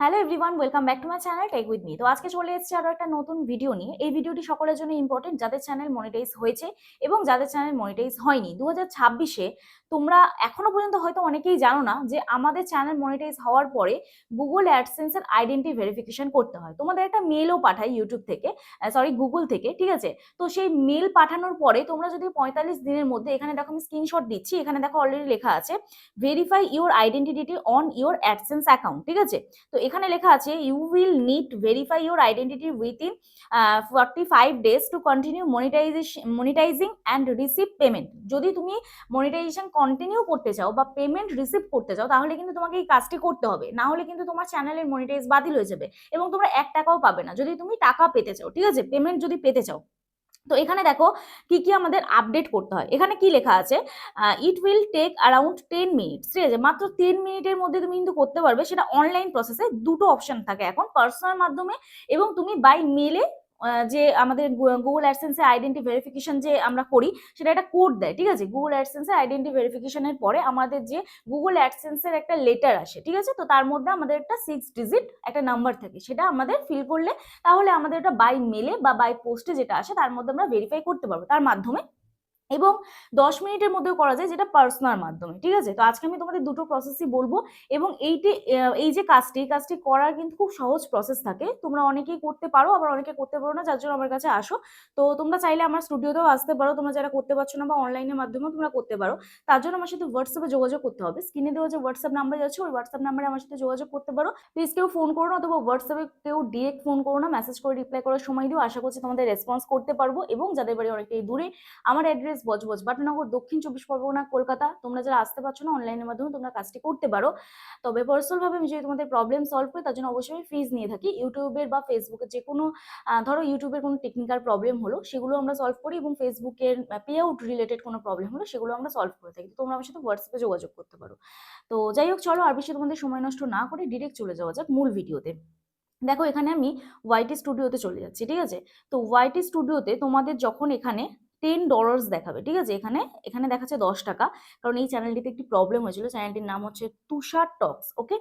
Hello everyone, welcome back to my channel tech with me. তো আজকে চলে এসেছি আরো একটা নতুন ভিডিও নিয়ে। এই ভিডিওটি সকলের জন্য ইম্পর্টেন্ট, যাদের চ্যানেল মনিটাইজ হয়েছে এবং যাদের চ্যানেল মনিটাইজ হয়নি। 2026-এ তোমরা এখনো পর্যন্ত হয়তো অনেকেই জানো না যে আমাদের চ্যানেল মনিটাইজ হওয়ার পরে গুগল অ্যাডসেন্স এর আইডেন্টি ভেরিফিকেশন করতে হয়। তোমাদের একটা মেলও পাঠায় ইউটিউব থেকে, গুগল থেকে, ঠিক আছে? তো সেই মেল পাঠানোর পরে তোমরা যদি 45 দিনের মধ্যে, এখানে দেখো আমি স্ক্রিনশট দিচ্ছি, এখানে দেখো অলরেডি লেখা আছে verify your identity on your AdSense account, ঠিক আছে? তো এখানে লেখা আছে you will need verify your identity within 45 days to continue monetizing and receive payment. যদি তুমি মনিটাইজেশন কন্টিনিউ করতে চাও বা পেমেন্ট রিসিভ করতে চাও, তাহলে কিন্তু তোমাকে এই কাজটি করতে হবে, না হলে কিন্তু তোমার চ্যানেলের মনিটাইজ বাতিল হয়ে যাবে এবং তোমরা 1 টাকাও পাবে না যদি তুমি টাকা পেতে চাও, ঠিক আছে, পেমেন্ট যদি পেতে চাও। তো এখানে দেখো কি কি আমাদের আপডেট করতে হয়। এখানে কি লেখা আছে, it will take around 10 minutes, ঠিক আছে? মাত্র 10 মিনিটের মধ্যে তুমি কিন্তু করতে পারবে। সেটা অনলাইন প্রসেসে দুটো অপশন থাকে এখন, পার্সোনাল মাধ্যমে এবং তুমি বাই মেলে। যে আমাদের গুগল অ্যাডসেন্সের আইডেন্টি ভেরিফিকেশন যে আমরা করি, সেটা একটা কোড দেয়, ঠিক আছে? গুগল অ্যাডসেন্সের আইডেন্টি ভেরিফিকেশনের পরে আমাদের যে গুগল অ্যাডসেন্সের একটা লেটার আসে, ঠিক আছে? তো তার মধ্যে আমাদের একটা 6 ডিজিট একটা নাম্বার থাকে, সেটা আমাদের ফিল করলে তাহলে আমাদের এটা বাই মেলে বা বাই পোস্টে যেটা আসে তার মধ্যে আমরা ভেরিফাই করতে পারবো তার মাধ্যমে। এবং 10 মিনিটের মধ্যেও করা যায়, যেটা পার্সোনাল মাধ্যমে, ঠিক আছে? তো আজকে আমি তোমাদের দুটো প্রসেসই বলবো এবং এই যে কাজটি করার কিন্তু খুব সহজ প্রসেস থাকে। তোমরা অনেকেই করতে পারো, আবার অনেকে করতে পারো না, যার জন্য আমার কাছে আসো। তো তোমরা চাইলে আমার স্টুডিওতেও আসতে পারো, তোমরা যারা করতে পারছো না বা অনলাইনের মাধ্যমেও তোমরা করতে পারো। তার জন্য আমার সাথে হোয়াটসঅ্যাপে যোগাযোগ করতে হবে। স্ক্রিনে দেওয়া যে হোয়াটসঅ্যাপ নাম্বার যাচ্ছে, ওই হোয়াটসঅ্যাপ নাম্বারে আমার সাথে যোগাযোগ করতে পারো। প্লিজ কেউ ফোন করো না, অথবা হোয়াটসঅ্যাপে কেউ ডিরেক্ট ফোন করো না, মেসেজ করে রিপ্লাই করার সময় দিও। আশা করছি তোমাদের রেসপন্স করতে পারবো। এবং যাদের বাড়ি অনেকটাই দূরে, আমার অ্যাড্রেস বজবজ বাটনগর, দক্ষিণ 24 পরগনা, কলকাতা। তোমরা যারা আসতে পারছো না, অনলাইনের মাধ্যমে তোমরা কাজটি করতে পারো। তবে পার্সোনাল ভাবে আমি যদি তোমাদের প্রবলেম সলভ করি, তার জন্য অবশ্যই ফিজ নিয়ে থাকি। ইউটিউবের বা ফেসবুকের যে কোনো ধরো ইউটিউবের কোনো টেকনিক্যাল প্রবলেম হলো, সেগুলো আমরা সলভ করি, এবং ফেসবুকের পে আউট রিলেটেড কোনো প্রবলেম হলো, সেগুলো আমরা সলভ করে থাকি। তো তোমরা আমার সাথে হোয়াটসঅ্যাপে যোগাযোগ করতে পারো। তো যাই হোক, চলো আর বেশি তোমাদের সময় নষ্ট না করে ডিরেক্ট চলে যাওয়া যাক মূল ভিডিওতে। দেখো এখানে আমি ওয়াইটি স্টুডিওতে চলে যাচ্ছি, ঠিক আছে? তো ওয়াইটি স্টুডিওতে তোমাদের যখন এখানে $10 দেখাবে, ঠিক আছে? এখানে এখানে দেখাচ্ছে 10 টাকা, কারণ এই চ্যানেলটিতে একটি প্রবলেম হয়েছিল। চ্যানেলটির নাম হচ্ছে তুষার টক্স, ওকে?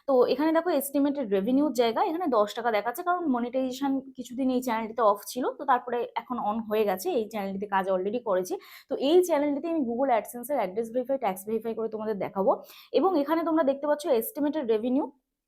তো এখানে দেখো এস্টিমেটেড রেভিনিউর জায়গা এখানে 10 টাকা দেখাচ্ছে, কারণ মনিটাইজেশন কিছুদিন এই চ্যানেলটিতে অফ ছিল, তো তারপরে এখন অন হয়ে গেছে। এই চ্যানেলটিতে কাজ অলরেডি করেছি। তো এই চ্যানেলটিতে আমি গুগল অ্যাডসেন্সের অ্যাড্রেস ভেরিফাই, ট্যাক্স ভেরিফাই করে তোমাদের দেখাবো। এবং এখানে তোমরা দেখতে পাচ্ছ এস্টিমেটেড রেভিনিউ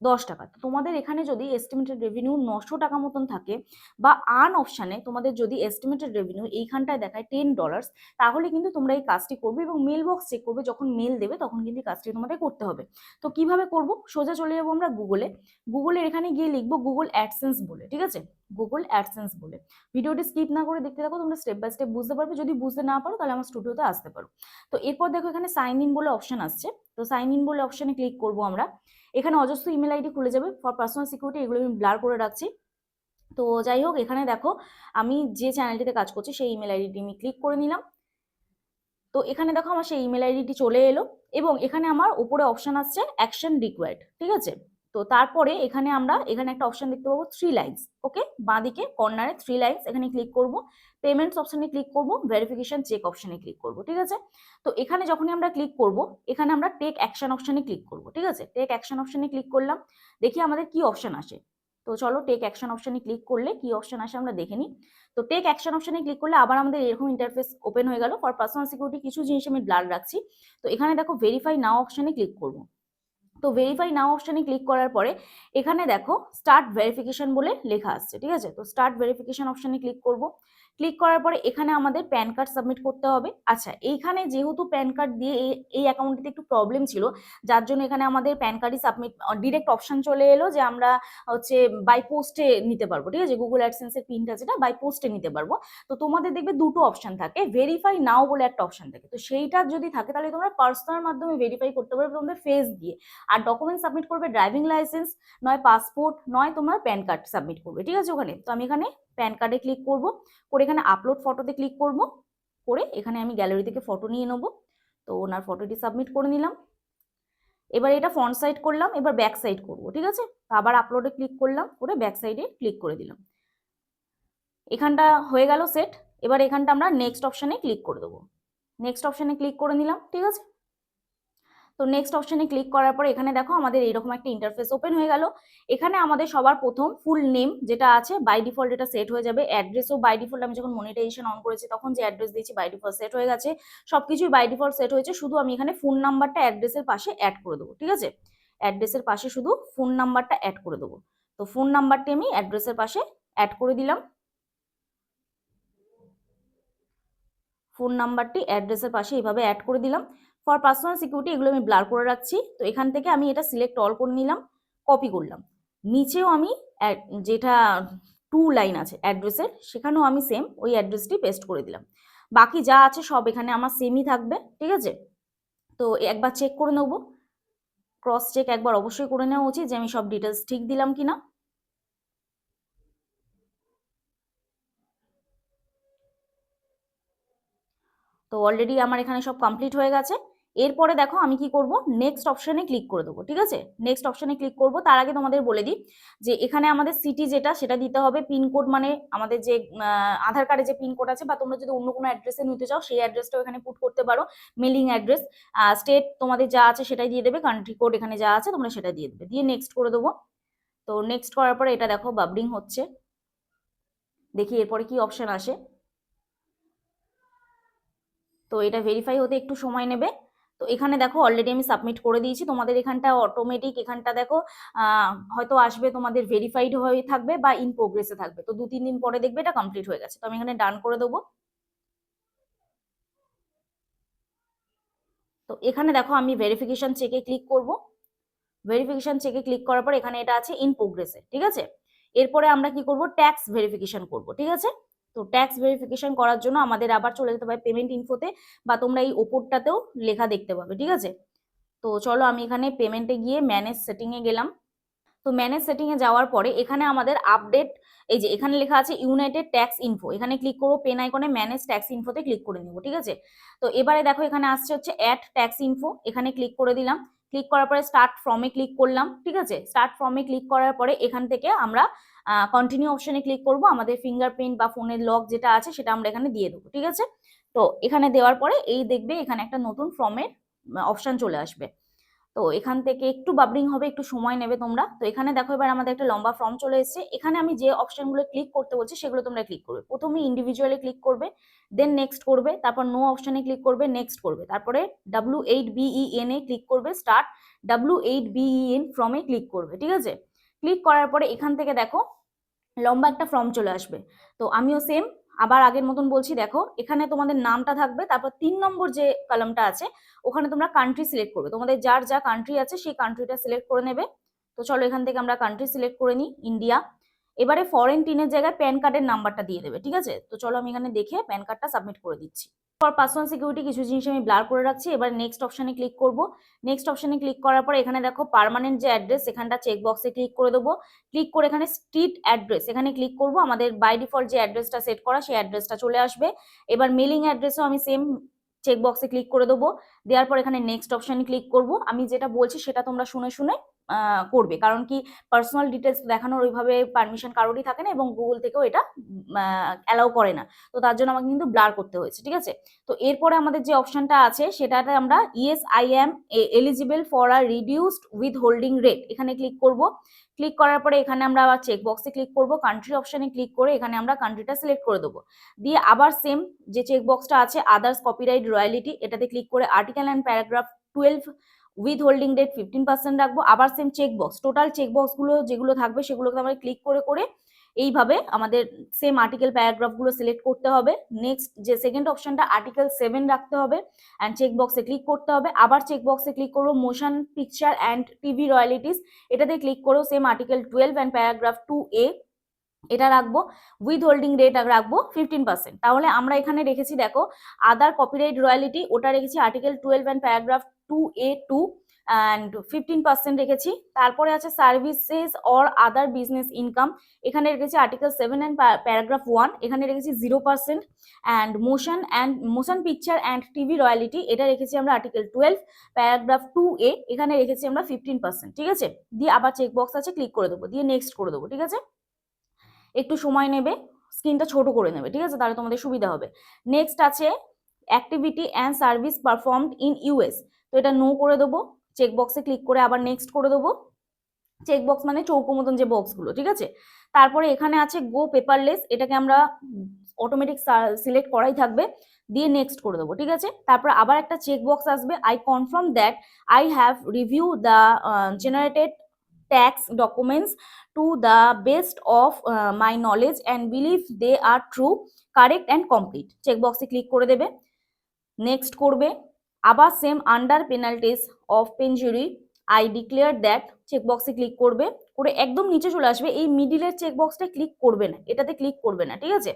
10 টাকা। তো তোমাদের এখানে যদি এস্টিমেটেড রেভিনিউ 900 টাকা মতন থাকে, বা আর্ন অপশানে তোমাদের যদি এস্টিমেটেড রেভিনিউ এইখানটায় দেখায় $10, তাহলে কিন্তু তোমরা এই কাজটি করবে এবং মেল বক্স চেক করবে। যখন মেল দেবে তখন কিন্তু কাজটি তোমাদের করতে হবে। তো কিভাবে করব? সোজা চলে যাবো আমরা গুগলের এখানে গিয়ে লিখবো গুগল অ্যাডসেন্স বলে, ঠিক আছে? গুগল অ্যাডসেন্স বলে ভিডিওটি স্কিপ না করে দেখতে থাকো, তোমরা স্টেপ বাই স্টেপ বুঝতে পারবে। যদি বুঝতে না পারো তাহলে আমার স্টুডিওতে আসতে পারো। তো এরপর দেখো এখানে সাইন ইন বলে অপশন আসছে। তো সাইন ইন বলে অপশনে ক্লিক করবো আমরা। এখানে অজস্র ইমেল আইডি খুলে যাবে। ফর পার্সোনাল সিকিউরিটি এগুলো আমি ব্লার করে রাখছি। তো যাই হোক, এখানে দেখো আমি যে চ্যানেলটিতে কাজ করছি সেই ইমেল আইডিটি আমি ক্লিক করে নিলাম। তো এখানে দেখো আমার সেই ইমেল আইডিটি চলে এলো, এবং এখানে আমার উপরে অপশন আসছে অ্যাকশন রিকোয়ার্ড, ঠিক আছে? তো তারপরে এখানে একটা অপশন দেখতে পাবো 3 লাইন্স, ওকে? বাঁদিকে কর্নারে 3 লাইন্স, এখানে ক্লিক করব। পেমেন্টস অপশনে ক্লিক করব, ভেরিফিকেশন চেক অপশনে ক্লিক করব, ঠিক আছে? তো এখানে যখনই আমরা ক্লিক করব, এখানে আমরা টেক অ্যাকশন অপশনে ক্লিক করব, ঠিক আছে? টেক অ্যাকশন অপশনে ক্লিক করলাম। দেখি আমাদের কি অপশন আসে। তো চলো টেক অ্যাকশন অপশনে ক্লিক করলে কি অপশন আসে আমরা দেখে নিই। তো টেক অ্যাকশন অপশনে ক্লিক করলে আবার আমাদের এরকম ইন্টারফেস ওপেন হয়ে গেল। ফর পার্সোনাল সিকিউরিটি কিছু জিনিস আমি ব্লার রাখছি। তো এখানে দেখো ভেরিফাই নাও অপশনে ক্লিক করব। তো ভেরিফাই নাও অপশনে ক্লিক করার পরে এখানে দেখো স্টার্ট ভেরিফিকেশন বলে লেখা আসছে, ঠিক আছে? তো স্টার্ট ভেরিফিকেশন অপশনে ক্লিক করব। ক্লিক করার পরে এখানে আমাদের প্যান কার্ড সাবমিট করতে হবে। আচ্ছা, এইখানে যেহেতু প্যান কার্ড দিয়ে এই অ্যাকাউন্টটিতে একটু প্রবলেম ছিল, যার জন্য এখানে আমাদের প্যান কার্ডই সাবমিট ডিরেক্ট অপশন চলে এলো যে আমরা হচ্ছে বাই পোস্টে নিতে পারবো, ঠিক আছে? গুগল অ্যাডসেন্সের পিনটা যেটা বাই পোস্টে নিতে পারবো। তো তোমাদের দেখবে দুটো অপশন থাকে, ভেরিফাই নাও বলে একটা অপশন থাকে। তো সেইটা যদি থাকে তাহলে তোমরা পার্সোনাল মাধ্যমে ভেরিফাই করতে পারবে তোমাদের ফেস দিয়ে। আর ডকুমেন্ট সাবমিট করবে ড্রাইভিং লাইসেন্স, নয় পাসপোর্ট, নয় তোমার প্যান কার্ড সাবমিট করবে, ঠিক আছে? ওখানে তো আমি এখানে প্যান কার্ডে ক্লিক করব, করে এখানে আপলোড ফটোতে ক্লিক করব, করে এখানে আমি গ্যালারি থেকে ফটো নিয়ে নেব। তো ওনার ফটোটি সাবমিট করে নিলাম। এবার এটা ফ্রন্ট সাইড করলাম, এবার ব্যাক সাইড করব, ঠিক আছে? আবার আপলোডে ক্লিক করলাম, করে ব্যাক সাইডে ক্লিক করে দিলাম। এখানটা হয়ে গেল সেট। এবার এখানটা আমরা নেক্সট অপশনে ক্লিক করে দেবো। নেক্সট অপশনে ক্লিক করে নিলাম, ঠিক আছে? তো নেক্সট অপশনে ক্লিক করার পর এখানে দেখো আমাদের এইরকম একটা ইন্টারফেস ওপেন হয়ে গেল। এখানে আমাদের সবার প্রথম ফুল নেম যেটা আছে বাই ডিফল্ট এটা সেট হয়ে যাবে। অ্যাড্রেসও বাই ডিফল্ট আমি যখন মনিটাইজেশন অন করেছি তখন যে অ্যাড্রেস দিয়েছি বাই ডিফল্ট সেট হয়ে গেছে, সবকিছুই বাই ডিফল্ট সেট হয়েছে। শুধু আমি এখানে ফোন নাম্বারটা অ্যাড্রেসের পাশে অ্যাড করে দেবো, ঠিক আছে? অ্যাড্রেসের পাশে শুধু ফোন নাম্বারটা অ্যাড করে দেবো। তো ফোন নাম্বারটি আমি অ্যাড্রেসের পাশে অ্যাড করে দিলাম। ফোন নাম্বারটি অ্যাড্রেসের পাশে এইভাবে অ্যাড করে দিলাম। ফর পার্সোনাল সিকিউরিটি এগুলো আমি ব্লার করে রাখছি। তো এখান থেকে আমি এটা সিলেক্ট অল করে নিলাম, কপি করলাম। নিচেও আমি যেটা 2 লাইন আছে অ্যাড্রেসের, সেখানেও আমি সেম ওই অ্যাড্রেসটি পেস্ট করে দিলাম। বাকি যা আছে সব এখানে আমার সেমই থাকবে, ঠিক আছে? তো একবার চেক করে নেব, ক্রস চেক একবার অবশ্যই করে নেওয়া উচিত যে আমি সব ডিটেলস ঠিক দিলাম কিনা। তো অলরেডি আমার এখানে সব কমপ্লিট হয়ে গেছে। এরপরে দেখো আমি কি করব, নেক্সট অপশনে ক্লিক করে দেবো, ঠিক আছে? নেক্সট অপশনে ক্লিক করব। তার আগে তোমাদের বলে দিই যে এখানে আমাদের সিটি যেটা সেটা দিতে হবে, পিনকোড মানে আমাদের যে আধার কার্ডে যে পিনকোড আছে, বা তোমরা যদি অন্য কোনো অ্যাড্রেসে নিতে চাও সেই অ্যাড্রেসটাও এখানে পুট করতে পারো। মেলিং অ্যাড্রেস, স্টেট তোমাদের যা আছে সেটাই দিয়ে দেবে, কান্ট্রি কোড এখানে যা আছে তোমরা সেটা দিয়ে দেবে, দিয়ে নেক্সট করে দেবো। তো নেক্সট করার পরে এটা দেখো বাবলিং হচ্ছে, দেখি এরপরে কি অপশন আসে। তো এটা ভেরিফাই হতে একটু সময় নেবে। তো এখানে দেখো অলরেডি আমি সাবমিট করে দিয়েছি। তোমাদের এখানটা অটোমেটিক এখানটা দেখো হয়তো আসবে তোমাদের ভেরিফাইড হয়ে থাকবে বা ইন প্রোগ্রেসে থাকবে। তো 2-3 দিন পরে দেখবে এটা কমপ্লিট হয়ে গেছে। তো আমি এখানে ডান করে দেবো। তো এখানে দেখো আমি ভেরিফিকেশন চেকে ক্লিক করব। ভেরিফিকেশন চেকে ক্লিক করার পর এখানে এটা আছে ইন প্রোগ্রেসে, ঠিক আছে? এরপরে আমরা কি করব, ট্যাক্স ভেরিফিকেশন করব, ঠিক আছে? তো ট্যাক্স ভেরিফিকেশন করার জন্য আমাদের আবার চলে যেতে হবে পেমেন্ট ইনফোতে, বা তোমরা এই ওপরটাতেও লেখা দেখতে পাবে, ঠিক আছে? তো চলো আমি এখানে পেমেন্টে গিয়ে ম্যানেজ সেটিংয়ে গেলাম। তো ম্যানেজ সেটিংয়ে যাওয়ার পরে এখানে আমাদের আপডেট, এই যে এখানে লেখা আছে ইউনাইটেড ট্যাক্স ইনফো, এখানে ক্লিক করবো। পেন আইকনে ম্যানেজ ট্যাক্স ইনফোতে ক্লিক করে নিব, ঠিক আছে? তো এবারে দেখো এখানে আসছে হচ্ছে অ্যাড ট্যাক্স ইনফো, এখানে ক্লিক করে দিলাম। ক্লিক করার পরে স্টার্ট ফর্মে ক্লিক করলাম, ঠিক আছে? স্টার্ট ফর্মে ক্লিক করার পরে এখান থেকে আমরা কন্টিনিউ অপশনে ক্লিক করব। আমাদের ফিঙ্গারপ্রিন্ট বা ফোনের লক যেটা আছে সেটা আমরা এখানে দিয়ে দেবো, ঠিক আছে? তো এখানে দেওয়ার পরে এই দেখবে এখানে একটা নতুন ফর্মের অপশন চলে আসবে। তো এখান থেকে একটু বাবলিং হবে, একটু সময় নেবে তোমরা। তো এখানে দেখো এবার আমাদের একটা লম্বা ফর্ম চলে এসেছে। এখানে আমি যে অপশনগুলো ক্লিক করতে বলছি সেগুলো তোমরা ক্লিক করবে। প্রথমে ইন্ডিভিজুয়ালি ক্লিক করবে, দেন নেক্সট করবে, তারপর নো অপশনে ক্লিক করবে, নেক্সট করবে, তারপরে W8BEN এ ক্লিক করবে, স্টার্ট W8BEN ফর্মে ক্লিক করবে, ঠিক আছে? ক্লিক করার পরে এখান থেকে দেখো লম্বা একটা ফর্ম চলে আসবে। তো আমিও সেম আবার আগের মতন বলছি, দেখো এখানে তোমাদের নামটা থাকবে, তারপর 3 নম্বর যে কলামটা আছে ওখানে তোমরা কান্ট্রি সিলেক্ট করবে, তোমাদের যার যা কান্ট্রি আছে সেই কান্ট্রিটা সিলেক্ট করে নেবে। তো চলো এখান থেকে আমরা কান্ট্রি সিলেক্ট করে নিই, ইন্ডিয়া। এবারে ফরেন টিনের জায়গায় প্যান কার্ডের নাম্বারটা দিয়ে দেবে, ঠিক আছে? তো চলো আমি এখানে দেখে প্যান কার্ডটা সাবমিট করে দিচ্ছি। ফর পার্সোনাল সিকিউরিটি কিছু জিনিস আমি ব্লার করে রাখছি। এবার নেক্সট অপশনে ক্লিক করব। নেক্সট অপশনে ক্লিক করার পর এখানে দেখো পার্মানেন্ট যে অ্যাড্রেস এখানটা চেক বক্সে ক্লিক করে দেবো। ক্লিক করে এখানে স্ট্রিট অ্যাড্রেস এখানে ক্লিক করব। আমাদের বাই ডিফল্ট যে অ্যাড্রেসটা সেট করা সেই অ্যাড্রেসটা চলে আসবে। এবার মেলিং অ্যাড্রেসও আমি সেম চেক বক্সে ক্লিক করে দেবো। দেওয়ার পর এখানে নেক্সট অপশনে ক্লিক করব। আমি যেটা বলছি সেটা তোমরা শুনে শুনে করবে, কারণ কি পার্সোনাল ডিটেলস দেখানোর ওইভাবে পারমিশন কারোরই থাকে না এবং গুগল থেকেও এটা অ্যালাউ করে না। তো তার জন্য আমাকে কিন্তু ব্লার করতে হয়েছে, ঠিক আছে? তো এরপরে আমাদের যে অপশনটা আছে সেটাতে আমরা yes I am eligible for a reduced with holding rate এখানে ক্লিক করব। ক্লিক করার পরে এখানে আমরা আবার চেক বক্সে ক্লিক করব, কান্ট্রি অপশনে ক্লিক করে এখানে আমরা কান্ট্রিটা সিলেক্ট করে দেবো। দিয়ে আবার সেম যে চেক বক্সটা আছে আদার্স কপিরাইট রয়্যালিটি এটাতে ক্লিক করে article and paragraph 12 withholding rate 15% রাখবো। আবার same check box, total check বক্সগুলো যেগুলো থাকবে সেগুলোকে আমরা ক্লিক করে করে এইভাবে আমাদের সেম আর্টিকেল প্যারাগ্রাফগুলো সিলেক্ট করতে হবে। নেক্সট যে সেকেন্ড অপশনটা আর্টিকেল 7 রাখতে হবে অ্যান্ড চেক বক্সে ক্লিক করতে হবে। আবার চেক বক্সে ক্লিক করবো মোশন পিকচার অ্যান্ড টিভি রয়্যালিটিস এটাতে ক্লিক করেও same article 12 and paragraph 2A এটা রাখবো। উইথ হোল্ডিং রেট রাখবো 15%। তাহলে আমরা এখানে রেখেছি দেখো আদার কপিরাইট রয়্যালিটি ওটা রেখেছি article 12 and paragraph 2A2 and 15% রেখেছি। তারপরে আছে services or other business income এখানে রেখেছি আর্টিকেল 7 অ্যান্ড প্যারাগ্রাফ 1 এখানে রেখেছি 0%। And motion picture and TV royalty এটা রেখেছি আমরা আর্টিকেল 12 প্যারাগ্রাফ 2A এখানে রেখেছি আমরা 15%, ঠিক আছে? দিয়ে আবার চেক বক্স আছে ক্লিক করে দেবো, দিয়ে নেক্সট করে দেবো, ঠিক আছে? একটু সময় নেবে, স্ক্রিনটা ছোট করে নেবে, ঠিক আছে? তাহলে তোমাদের সুবিধা হবে। নেক্সট আছে activity and service performed in US. তো এটা নো করে দেবো, চেক বক্সে ক্লিক করে আবার নেক্সট করে দেবো। চেক বক্স মানে চৌকো মতন যে বক্সগুলো, ঠিক আছে। তারপরে এখানে আছে গো পেপারলেস, এটাকে আমরা অটোমেটিক সিলেক্ট করাই থাকবে, দিয়ে নেক্সট করে দেবো, ঠিক আছে। তারপর আবার একটা চেক বক্স আসবে, I confirm that I have review the generated tax documents to the best of my knowledge and believe they are true, correct and complete. Check বক্সে ক্লিক করে দেবে, নেক্সট করবে। আবার same under penalties of perjury I declare that, check বক্সে click করবে, করে একদম নিচে চলে আসবে, এই মিডিলের চেক বক্সটা ক্লিক করবে না, এটাতে ক্লিক করবে না, ঠিক আছে।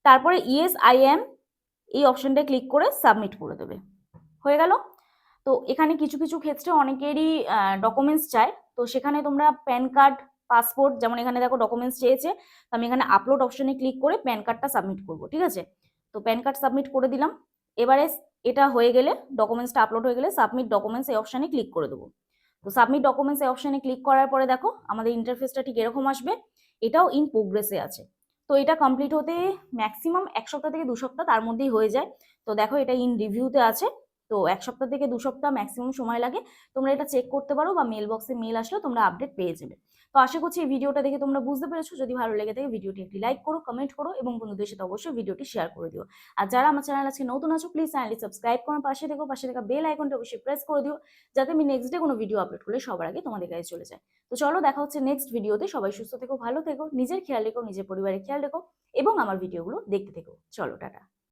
তারপরে ইয়েস আই অ্যাম এই অপশনটা ক্লিক করে সাবমিট করে দেবে, হয়ে গেল। তো এখানে কিছু কিছু ক্ষেত্রে অনেকেরই ডকুমেন্টস চায়, তো সেখানে তোমরা প্যান কার্ড, পাসপোর্ট, যেমন এখানে দেখো ডকুমেন্টস চেয়েছে, তো আমি এখানে আপলোড অপশনে ক্লিক করে প্যান কার্ডটা সাবমিট করবো, ঠিক আছে। তো প্যান কার্ড সাবমিট করে দিলাম। এবারে এটা হয়ে গেলে, ডকুমেন্টসটা আপলোড হয়ে গেলে সাবমিট ডকুমেন্টস এই অপশনে ক্লিক করে দেবো। তো সাবমিট ডকুমেন্টস এই অপশনে ক্লিক করার পরে দেখো আমাদের ইন্টারফেসটা ঠিক এরকম আসবে, এটাও ইন প্রোগ্রেসে আছে। তো এটা কমপ্লিট হতে ম্যাক্সিমাম 1 সপ্তাহ থেকে 2 সপ্তাহ তার মধ্যেই হয়ে যায়। তো দেখো এটা ইন রিভিউতে আছে, তো 1 সপ্তাহ থেকে 2 সপ্তাহ ম্যাক্সিমাম সময় লাগে। তোমরা এটা চেক করতে পারো, বা মেল বক্সে মেল আসলে তোমরা আপডেট পেয়ে যাবে। তো আশা করছি এই ভিডিওটা দেখে তোমরা বুঝতে পেরেছো। যদি ভালো লেগে থাকে ভিডিওটি একটি লাইক করো, কমেন্ট করো এবং বন্ধুদের সাথে অবশ্যই ভিডিওটি শেয়ার করে দিও। আর যারা আমার চ্যানেল আজকে নতুন আছো, প্লিজ চ্যানেলটি সাবস্ক্রাইব করো, পাশে থেকো, পাশে থাকা বেল আইকনটা অবশ্যই প্রেস করে দিও, যাতে আমি নেক্সট ডে কোনো ভিডিও আপলোড করলে সবার আগে তোমাদের কাছে চলে যায়। তো চলো দেখা হচ্ছে নেক্সট ভিডিওতে। সবাই সুস্থ থেকো, ভালো থেকো, নিজের খেয়াল রেখো, নিজের পরিবারের খেয়াল রেখো এবং আমার ভিডিওগুলো দেখতে থেকো। চলো টাটা।